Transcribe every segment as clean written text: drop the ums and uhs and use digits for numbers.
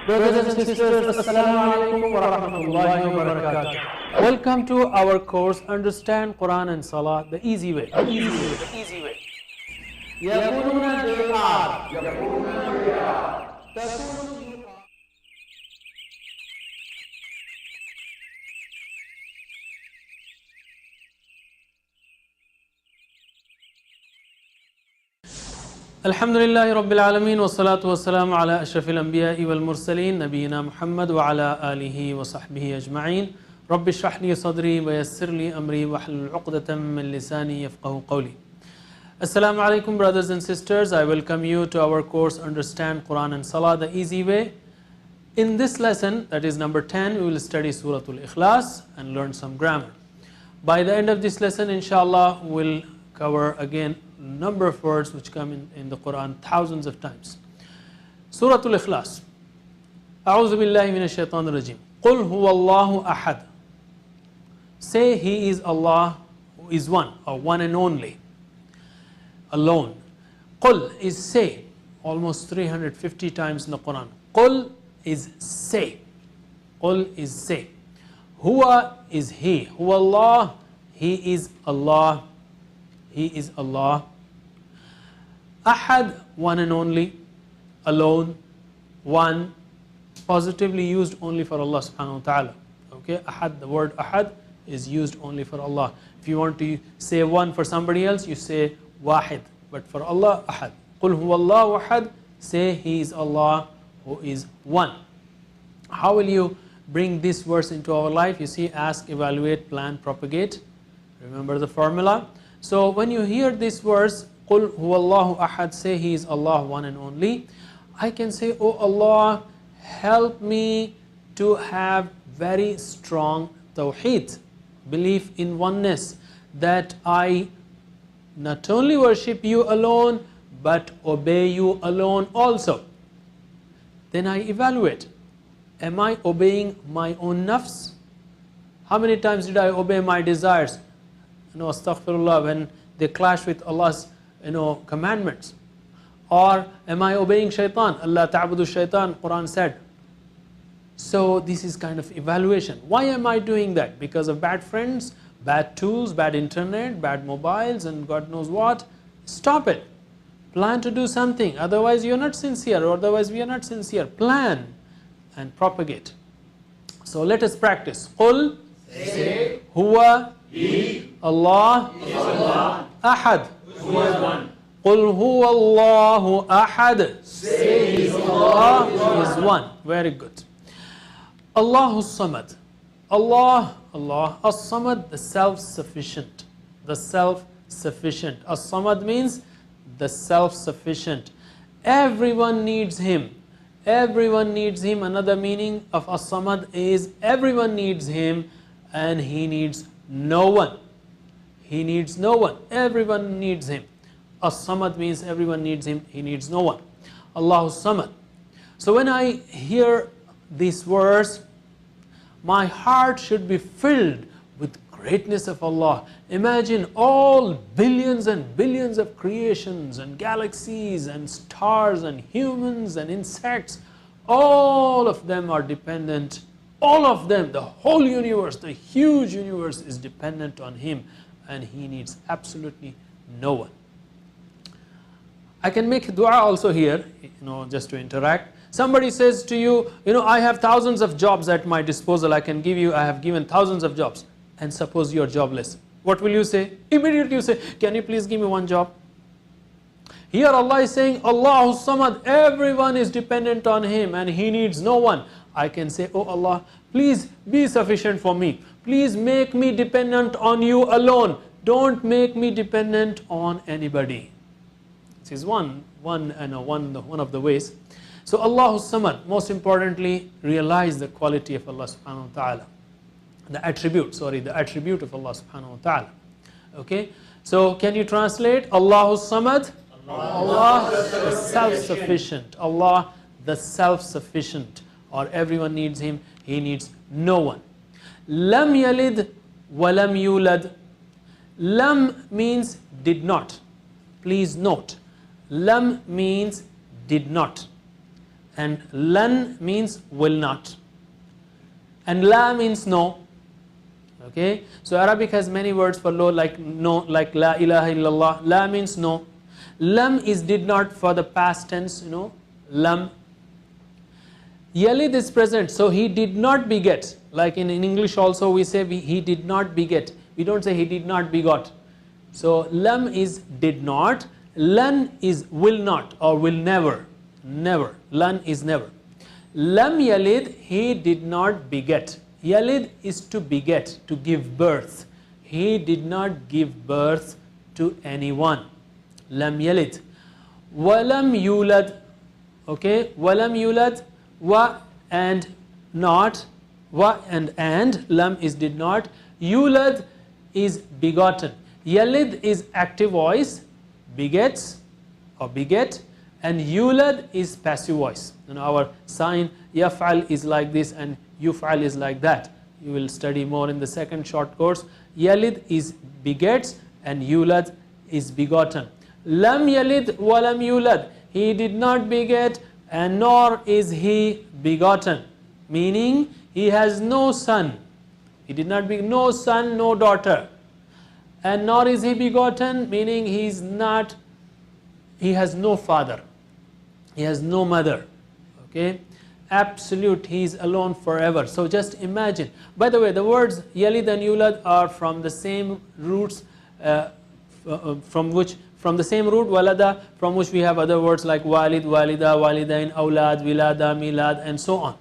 Brothers and sisters, Assalamu alaikum wa rahmatullahi wa barakatuh. Welcome to our course Understand Quran and Salah the easy way. يقولون they are. الحمد لله رب العالمين والصلاة والسلام على أشرف الأنبياء والمرسلين نبينا محمد وعلى آله وصحبه أجمعين رب اشرح لي صدري ويسر لي أمري واحلل عقدة من لساني يفقهوا قولي. Assalamu alaikum brothers and sisters, I welcome you to our course Understand Quran and Salah the easy way. In this lesson, that is number 10, we will study Surah Al-Ikhlas and learn some grammar. By the end of this lesson, inshallah, we will cover again number of words which come in the Quran thousands of times. Surah Al-Ikhlas. A'udhu billahi minash shaitanir rajim. Qul huwa Allahu ahad. Say He is Allah who is one, or one and only, alone. Qul is say, almost 350 times in the Quran. Qul is say. Qul is say. Huwa is He. Huwa Allah, He is Allah. He is Allah. Ahad, one and only, alone, one, positively used only for Allah subhanahu wa ta'ala. Okay, ahad, the word ahad is used only for Allah. If you want to say one for somebody else, you say wahid, but for Allah, ahad. Qul huwa Allahu ahad, say He is Allah who is one. How will you bring this verse into our life? You see, ask, evaluate, plan, propagate. Remember the formula. So when you hear this verse, Qul huwa Allahu ahad, say He is Allah one and only, I can say, oh Allah, help me to have very strong tawheed, belief in oneness, that I not only worship You alone, but obey You alone also. Then I evaluate, am I obeying my own nafs? How many times did I obey my desires? Astaghfirullah, when they clash with Allah's commandments? Or am I obeying shaitan? Allah ta'budu shaitan, Quran said. So this is kind of evaluation. Why am I doing that? Because of bad friends, bad tools, bad internet, bad mobiles, and God knows what? Stop it. Plan to do something. Otherwise you're not sincere, or otherwise we are not sincere. Plan and propagate. So let us practice. Qul, say, huwa, He, Allah, is Allah, ahad, who is one. Qul huwa Allahu ahad, say He is Allah is one. Very good. Allahu Samad. Allah, As-Samad, the self-sufficient. The self-sufficient. As-Samad means the self-sufficient. Everyone needs Him. Everyone needs Him. Another meaning of As-Samad is everyone needs Him and He needs no one. He needs no one. Everyone needs Him. As-Samad means everyone needs Him. He needs no one. Allahu Samad. So when I hear this verse, my heart should be filled with greatness of Allah. Imagine all billions and billions of creations and galaxies and stars and humans and insects. All of them are dependent. All of them, the whole universe, the huge universe is dependent on Him, and He needs absolutely no one. I can make dua also here, just to interact. Somebody says to you, I have thousands of jobs at my disposal, I have given thousands of jobs, and suppose you are jobless. What will you say? Immediately you say, can you please give me one job? Here Allah is saying, Allahu Samad, everyone is dependent on Him and He needs no one. I can say, oh Allah, please be sufficient for me. Please make me dependent on You alone. Don't make me dependent on anybody. This is one of the ways. So Allahu Samad, most importantly, realize the quality of Allah subhanahu wa ta'ala. The attribute of Allah subhanahu wa ta'ala. Okay, so can you translate? Allahu Samad, Allah the self-sufficient. Allah the self-sufficient, or everyone needs Him, He needs no one. Lam yalid wa lam yulad. Lam means did not. Please note, lam means did not. and lan means will not, and la means no. Okay, so Arabic has many words for no, like no, like la ilaha illallah. La means no. Lam is did not for the past tense, lam. Yalid is present, so he did not beget. Like in English also we say he did not beget. We don't say he did not begot. So lam is did not, lan is will not or will never, never. Lan is never. Lam yalid, he did not beget. Yalid is to beget, to give birth. He did not give birth to anyone. Lam yalid. Walam yulad. Okay, walam yulad. Wa and not. Wa and lam is did not. Yulad is begotten. Yalid is active voice, begets or beget, and yulad is passive voice. Our sign yaf'al is like this and yuf'al is like that. You will study more in the second short course. Yalid is begets and yulad is begotten. Lam yalid wa lam yulad. He did not beget and nor is he begotten. Meaning he has no son. He did not be no son, no daughter. And nor is he begotten, meaning he has no father. He has no mother. Okay, absolute, he is alone forever. So just imagine. By the way, the words yalid and yulad are from the same roots, from the same root walada, from which we have other words like walid, walida, walidain, awlad, wilada, milad, and so on.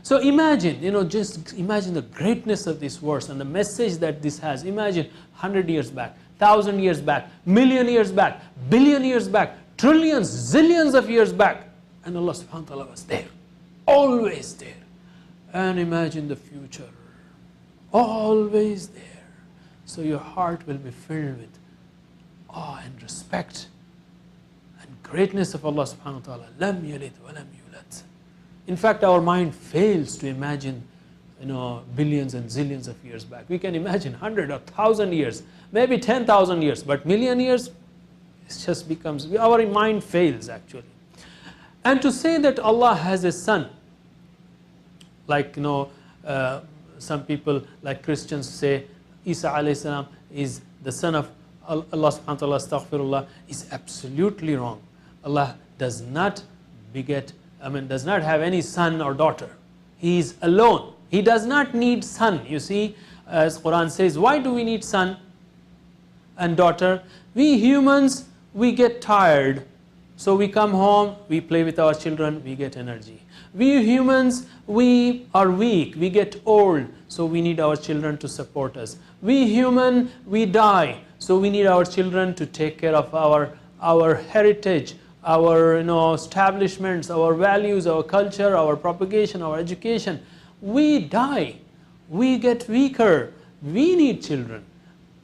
So imagine, just imagine the greatness of this verse and the message that this has. Imagine 100 years back, 1,000 years back, million years back, billion years back, trillions, zillions of years back, and Allah subhanahu wa ta'ala was there, always there. And imagine the future, always there. So your heart will be filled with awe and respect and greatness of Allah subhanahu wa ta'ala. Lam yalid wa lam yulad. In fact, our mind fails to imagine, billions and zillions of years back. We can imagine 100 or 1,000 years, maybe 10,000 years, but million years, it just becomes, our mind fails actually. And to say that Allah has a son, like some people like Christians say Isa alayhi salam is the son of Allah subhanahu wa ta'ala, astaghfirullah, is absolutely wrong. Allah does not beget, does not have any son or daughter. He is alone. He does not need son. You see, as Quran says, why do we need son and daughter? We humans, we get tired. So we come home, we play with our children, we get energy. We humans, we are weak, we get old, so we need our children to support us. We human, we die, so we need our children to take care of our heritage, our establishments, our values, our culture, our propagation, our education. We die, we get weaker, we need children.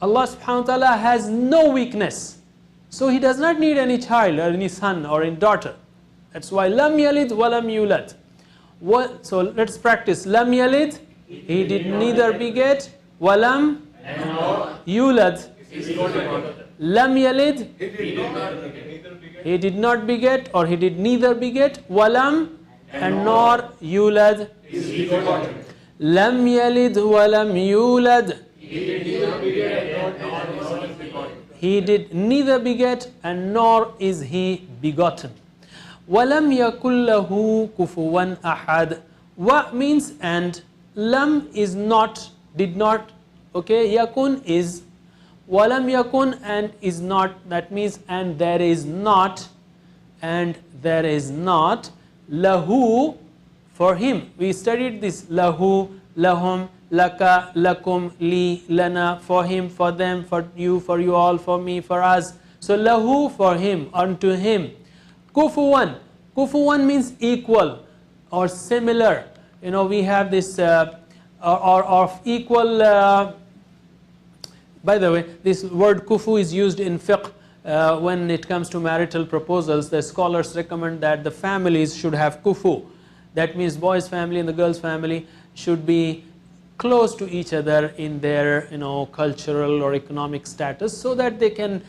Allah subhanahu wa ta'ala has no weakness, so he does not need any child or any son or any daughter. That's why lam yalid wa lam yulad. So let's practice. Lam yalid, he did neither beget, wa lam yulad. Lam yalid, he did not beget or he did neither beget, wa lam and nor yulad. Lam yalid wa lam yulad. He did neither beget and nor is he begotten. وَلَمْ يَكُنْ لَهُ كُفُوًا أَحَدٌ. Wa means and, lam is not, did not, okay, yakun is, walam yakun and is not, that means and there is not, lahu for him. We studied this, lahu, lahum, laka, lakum, li, lana, for him, for them, for you all, for me, for us. So lahu for him, unto him. Kufuwan. Kufuwan means equal or similar. We have this or of equal. By the way, this word kufu is used in fiqh when it comes to marital proposals. The scholars recommend that the families should have kufu. That means boys' family and the girls' family should be close to each other in their cultural or economic status, so that they can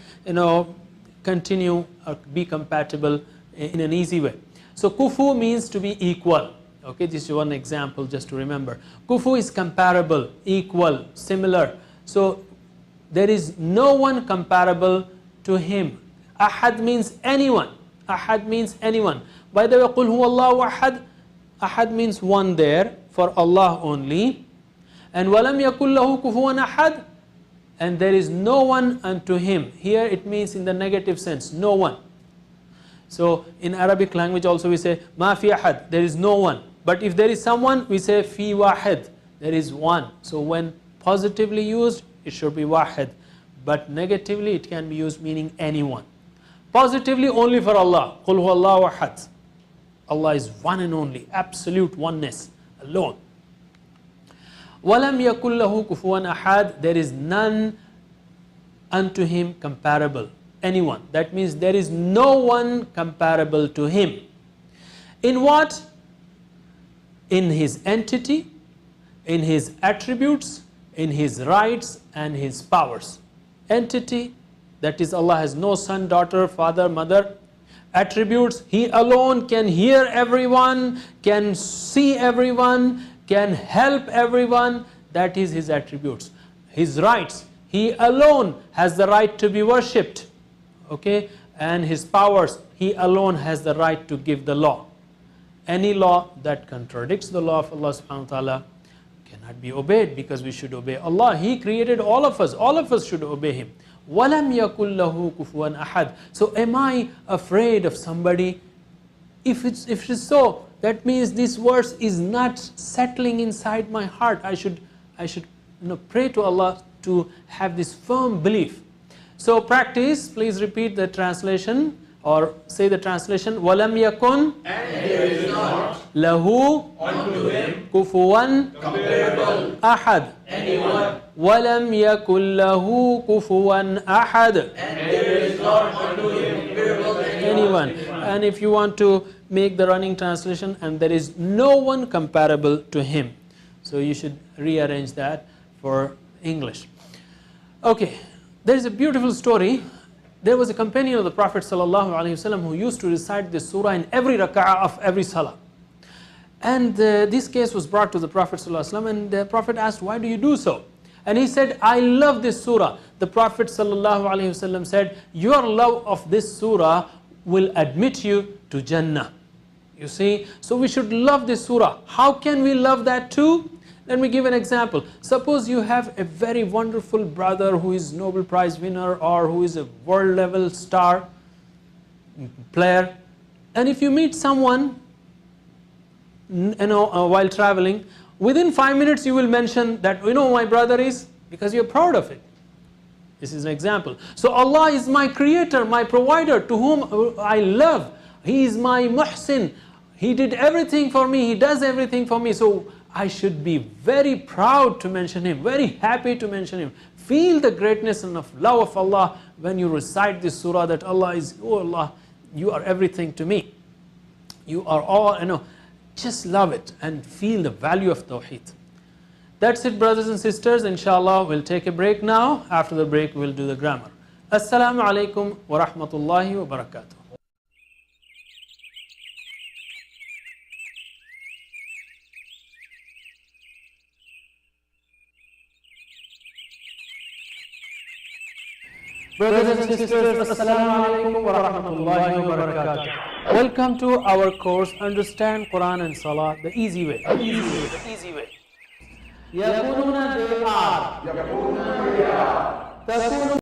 continue or be compatible in an easy way. So kufu means to be equal. Okay, this is one example just to remember. Kufu is comparable, equal, similar. So there is no one comparable to him. Ahad means anyone. Ahad means anyone. By the way, Qul huwallahu ahad. Ahad means one there for Allah only. And walam yakul lahu kufuwan ahad. And there is no one unto him. Here it means in the negative sense, no one. So in Arabic language also we say ma fi ahad, there is no one. But if there is someone, we say fi wahid, there is one. So when positively used, it should be wahid. But negatively it can be used meaning anyone. Positively only for Allah. Qul huwallahu ahad. Allah is one and only, absolute oneness, alone. Walam yakul lahu kufuwan ahad, there is none unto him comparable. Anyone. That means there is no one comparable to him. In what? In his entity, in his attributes, in his rights and his powers. Entity, that is Allah has no son, daughter, father, mother. Attributes, He alone can hear everyone, can see everyone, can help everyone. That is His attributes. His rights, He alone has the right to be worshipped. Okay, and His powers, He alone has the right to give the law. Any law that contradicts the law of Allah subhanahu wa ta'ala cannot be obeyed, because we should obey Allah. He created all of us should obey Him. وَلَمْ يَكُلْ لَهُ كُفُوًا أَحَدٍ. So am I afraid of somebody? If it is so, that means this verse is not settling inside my heart. I should pray to Allah to have this firm belief. So practice, please repeat the translation or say the translation. وَلَمْ يَكُنْ, and there is not, لَهُ, unto him, كُفُوًا comparable, أَحَدٍ. anyone, وَلَمْ يَكُنْ لَهُ كُفُوًا أَحَدٍ. and there is not unto him comparable Anyone. And if you want to make the running translation, and there is no one comparable to him. So you should rearrange that for English. Okay, there is a beautiful story. There was a companion of the Prophet ﷺ who used to recite this surah in every rak'ah of every salah. And this case was brought to the Prophet ﷺ, and the Prophet asked, why do you do so? And he said, I love this surah. The Prophet ﷺ said, your love of this surah will admit you to Jannah. You see, so we should love this surah. How can we love that too? Let me give an example. Suppose you have a very wonderful brother who is Nobel Prize winner or who is a world level star player, and if you meet someone while traveling, within 5 minutes you will mention that, my brother is, because you're proud of it. This is an example. So Allah is my creator, my provider, to whom I love. He is my muhsin. He did everything for me. He does everything for me. So I should be very proud to mention Him, very happy to mention Him. Feel the greatness and of love of Allah when you recite this surah, that Allah is, oh Allah, you are everything to me. You are all, just love it and feel the value of Tawheed. That's it, brothers and sisters. Inshallah, we'll take a break now. After the break, we'll do the grammar. Assalamu alaikum wa rahmatullahi wa barakatuh. Brothers and sisters, Assalamu alaikum wa rahmatullahi wa barakatuh. Welcome to our course, Understand Quran and Salah the easy way. The easy way. يَكُونُ they are.